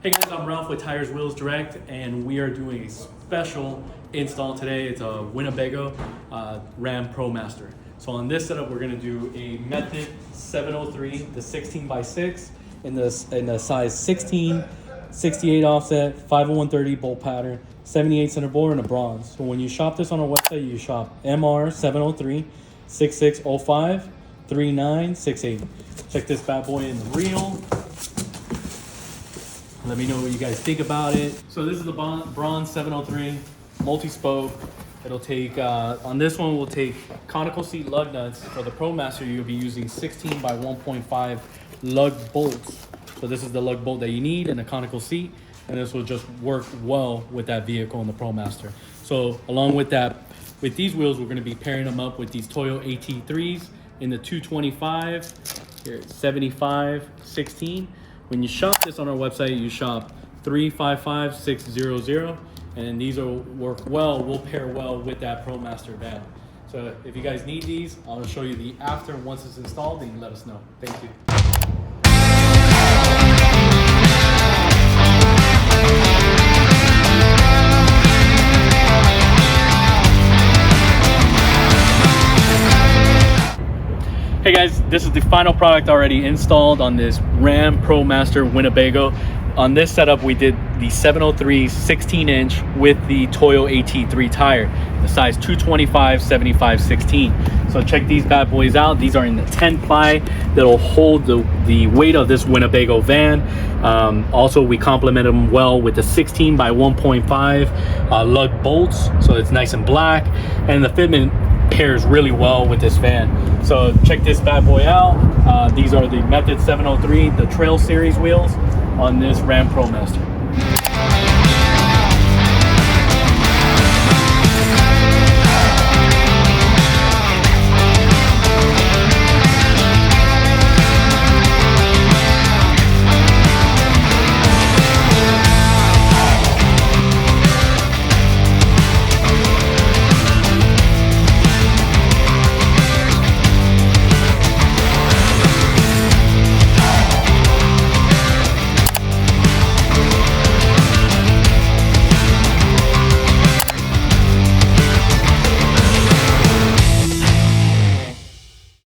Hey guys, I'm Ralph with Tires Wheels Direct, and we are doing a special install today. It's a Winnebago Ram Promaster. So on this setup, we're going to do a Method 703, the 16x6 in the size 16, 68 offset, 50130 bolt pattern, 78 center bore, and a bronze. So when you shop this on our website, you shop MR703 6605 3968. Check this bad boy in the reel. Let me know what you guys think about it. So this is the bronze 703 multi-spoke. It'll take, on this one, we'll take conical seat lug nuts. For the Promaster, you'll be using 16 by 1.5 lug bolts. So this is the lug bolt that you need and a conical seat. And this will just work well with that vehicle in the Promaster. So along with that, with these wheels, we're gonna be pairing them up with these Toyo AT3s in the 225, here, 75, 16. When you shop this on our website, you shop 355600, and these will work well, will pair well with that Promaster van. So if you guys need these, I'll show you the after once it's installed, and let us know. Thank you. Hey guys, this is the final product already installed on this Ram Promaster Winnebago. On this setup, we did the 703 16-inch with the Toyo AT3 tire, the size 225, 75, 16. So check these bad boys out. These are in the 10 ply that'll hold the weight of this Winnebago van. Also, we complement them well with the 16 by 1.5 lug bolts, so it's nice and black, and the fitment pairs really well with this van. So check this bad boy out. These are the Method 703, the Trail Series wheels on this Ram Promaster.